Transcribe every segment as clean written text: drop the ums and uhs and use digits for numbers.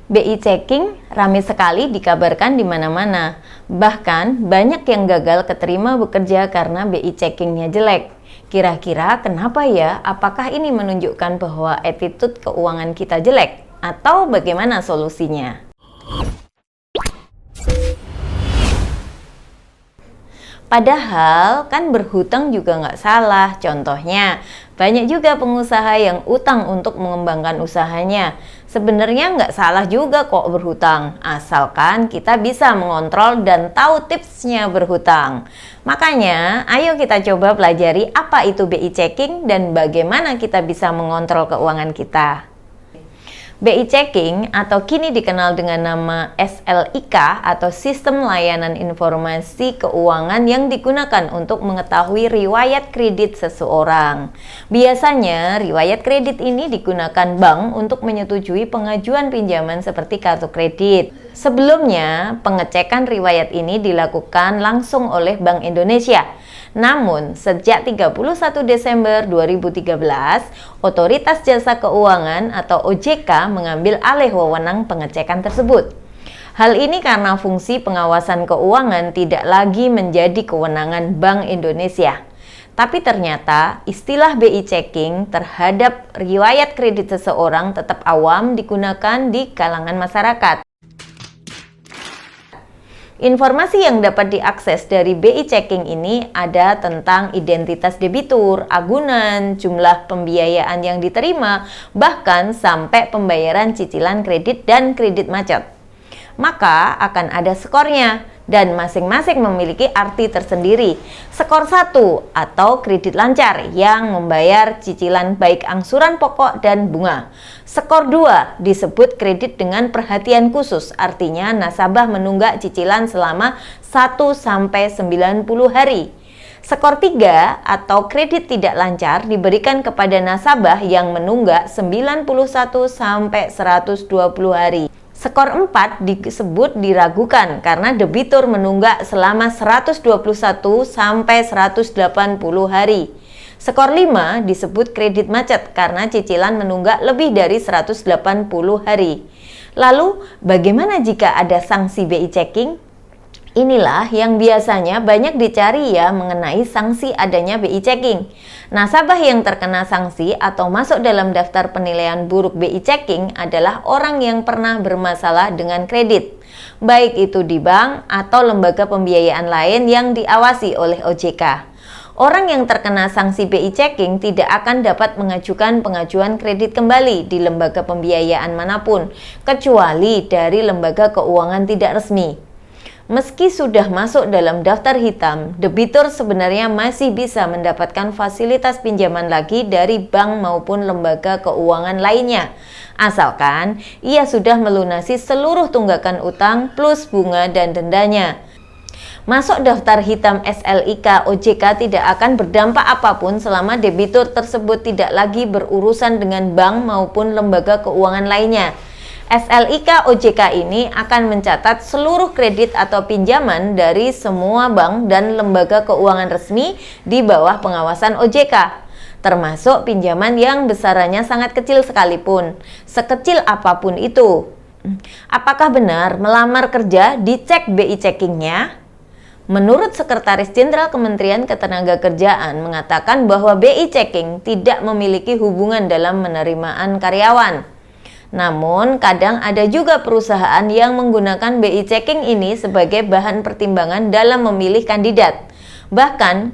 BI checking ramai sekali dikabarkan di mana-mana. Bahkan banyak yang gagal keterima bekerja karena BI checkingnya jelek. Kira-kira kenapa ya? Apakah ini menunjukkan bahwa attitude keuangan kita jelek? Atau bagaimana solusinya? Padahal kan berhutang juga nggak salah. Contohnya, banyak juga pengusaha yang utang untuk mengembangkan usahanya. Sebenarnya nggak salah juga kok berhutang, asalkan kita bisa mengontrol dan tahu tipsnya berhutang. Makanya, ayo kita coba pelajari apa itu BI checking dan bagaimana kita bisa mengontrol keuangan kita. BI checking atau kini dikenal dengan nama SLIK atau Sistem Layanan Informasi Keuangan yang digunakan untuk mengetahui riwayat kredit seseorang. Biasanya, riwayat kredit ini digunakan bank untuk menyetujui pengajuan pinjaman seperti kartu kredit. Sebelumnya, pengecekan riwayat ini dilakukan langsung oleh Bank Indonesia. Namun, sejak 31 Desember 2013, Otoritas Jasa Keuangan atau OJK mengambil alih wewenang pengecekan tersebut. Hal ini karena fungsi pengawasan keuangan tidak lagi menjadi kewenangan Bank Indonesia. Tapi ternyata istilah BI checking terhadap riwayat kredit seseorang tetap awam digunakan di kalangan masyarakat. Informasi yang dapat diakses dari BI checking ini ada tentang identitas debitur, agunan, jumlah pembiayaan yang diterima, bahkan sampai pembayaran cicilan kredit dan kredit macet. Maka akan ada skornya dan masing-masing memiliki arti tersendiri. Skor 1 atau kredit lancar yang membayar cicilan baik angsuran pokok dan bunga. Skor 2 disebut kredit dengan perhatian khusus, artinya nasabah menunggak cicilan selama 1-90 hari. Skor 3 atau kredit tidak lancar diberikan kepada nasabah yang menunggak 91-120 hari. Skor 4 disebut diragukan karena debitur menunggak selama 121-180 hari. Skor 5 disebut kredit macet karena cicilan menunggak lebih dari 180 hari. Lalu, bagaimana jika ada sanksi BI checking? Inilah yang biasanya banyak dicari ya mengenai sanksi adanya BI checking. Nasabah yang terkena sanksi atau masuk dalam daftar penilaian buruk BI checking adalah orang yang pernah bermasalah dengan kredit, baik itu di bank atau lembaga pembiayaan lain yang diawasi oleh OJK. Orang yang terkena sanksi BI checking tidak akan dapat mengajukan pengajuan kredit kembali di lembaga pembiayaan manapun, kecuali dari lembaga keuangan tidak resmi. Meski sudah masuk dalam daftar hitam, debitur sebenarnya masih bisa mendapatkan fasilitas pinjaman lagi dari bank maupun lembaga keuangan lainnya, asalkan ia sudah melunasi seluruh tunggakan utang plus bunga dan dendanya. Masuk daftar hitam SLIK OJK tidak akan berdampak apapun selama debitur tersebut tidak lagi berurusan dengan bank maupun lembaga keuangan lainnya. SLIK OJK ini akan mencatat seluruh kredit atau pinjaman dari semua bank dan lembaga keuangan resmi di bawah pengawasan OJK, termasuk pinjaman yang besarannya sangat kecil sekalipun, sekecil apapun itu. Apakah benar melamar kerja dicek BI checkingnya? Menurut Sekretaris Jenderal Kementerian Ketenagakerjaan mengatakan bahwa BI checking tidak memiliki hubungan dalam penerimaan karyawan. Namun, kadang ada juga perusahaan yang menggunakan BI checking ini sebagai bahan pertimbangan dalam memilih kandidat. Bahkan,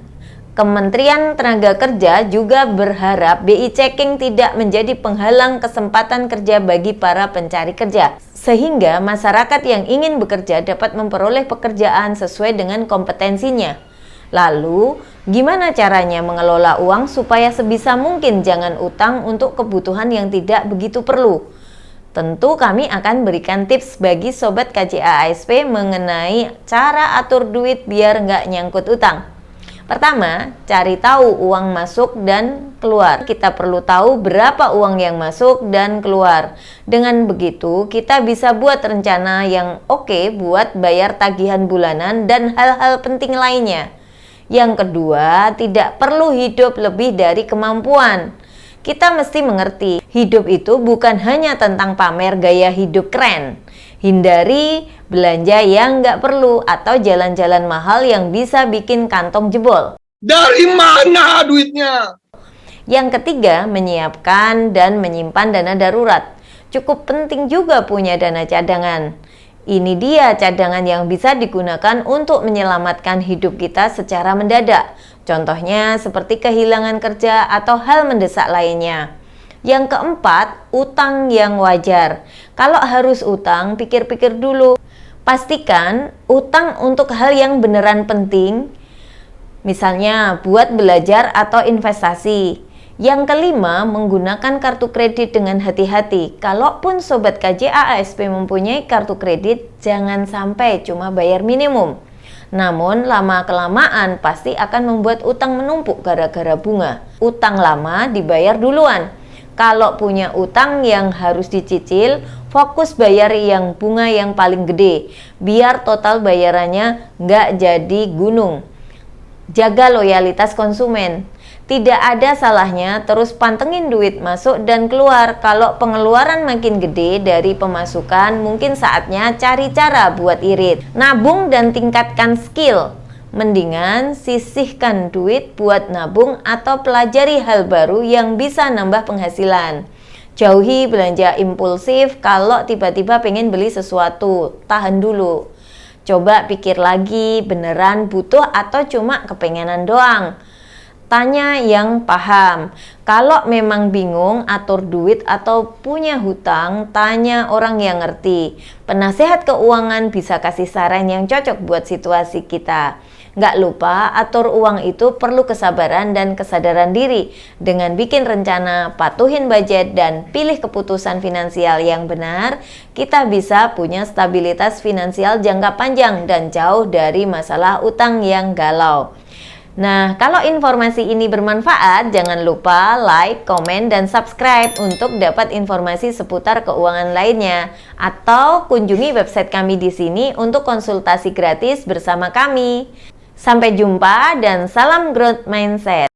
Kementerian Tenaga Kerja juga berharap BI checking tidak menjadi penghalang kesempatan kerja bagi para pencari kerja, sehingga masyarakat yang ingin bekerja dapat memperoleh pekerjaan sesuai dengan kompetensinya. Lalu, gimana caranya mengelola uang supaya sebisa mungkin jangan utang untuk kebutuhan yang tidak begitu perlu? Tentu kami akan berikan tips bagi Sobat KJA ASP mengenai cara atur duit biar nggak nyangkut utang. Pertama, cari tahu uang masuk dan keluar. Kita perlu tahu berapa uang yang masuk dan keluar. Dengan begitu, kita bisa buat rencana yang oke buat bayar tagihan bulanan dan hal-hal penting lainnya. Yang kedua, tidak perlu hidup lebih dari kemampuan. Kita mesti mengerti, hidup itu bukan hanya tentang pamer gaya hidup keren. Hindari belanja yang nggak perlu atau jalan-jalan mahal yang bisa bikin kantong jebol. Dari mana duitnya? Yang ketiga, menyiapkan dan menyimpan dana darurat. Cukup penting juga punya dana cadangan. Ini dia cadangan yang bisa digunakan untuk menyelamatkan hidup kita secara mendadak. Contohnya seperti kehilangan kerja atau hal mendesak lainnya. Yang keempat, utang yang wajar. Kalau harus utang, pikir-pikir dulu. Pastikan utang untuk hal yang beneran penting, misalnya buat belajar atau investasi. Yang kelima, menggunakan kartu kredit dengan hati-hati. Kalaupun Sobat KJA ASP mempunyai kartu kredit, jangan sampai cuma bayar minimum. Namun, lama-kelamaan pasti akan membuat utang menumpuk gara-gara bunga. Utang lama dibayar duluan. Kalau punya utang yang harus dicicil, fokus bayar yang bunga yang paling gede, biar total bayarannya nggak jadi gunung. Jaga loyalitas konsumen. Tidak ada salahnya terus pantengin duit masuk dan keluar. Kalau pengeluaran makin gede dari pemasukan, mungkin saatnya cari cara buat irit. Nabung dan tingkatkan skill. Mendingan sisihkan duit buat nabung atau pelajari hal baru yang bisa nambah penghasilan. Jauhi belanja impulsif. Kalau tiba-tiba pengen beli sesuatu, tahan dulu. Coba pikir lagi, beneran butuh atau cuma kepengenan doang? Tanya yang paham. Kalau memang bingung atur duit atau punya hutang, tanya orang yang ngerti. Penasehat keuangan bisa kasih saran yang cocok buat situasi kita. Nggak lupa, atur uang itu perlu kesabaran dan kesadaran diri. Dengan bikin rencana, patuhin budget, dan pilih keputusan finansial yang benar, kita bisa punya stabilitas finansial jangka panjang dan jauh dari masalah utang yang galau. Nah, kalau informasi ini bermanfaat, jangan lupa like, komen, dan subscribe untuk dapat informasi seputar keuangan lainnya. Atau kunjungi website kami di sini untuk konsultasi gratis bersama kami. Sampai jumpa dan salam growth mindset.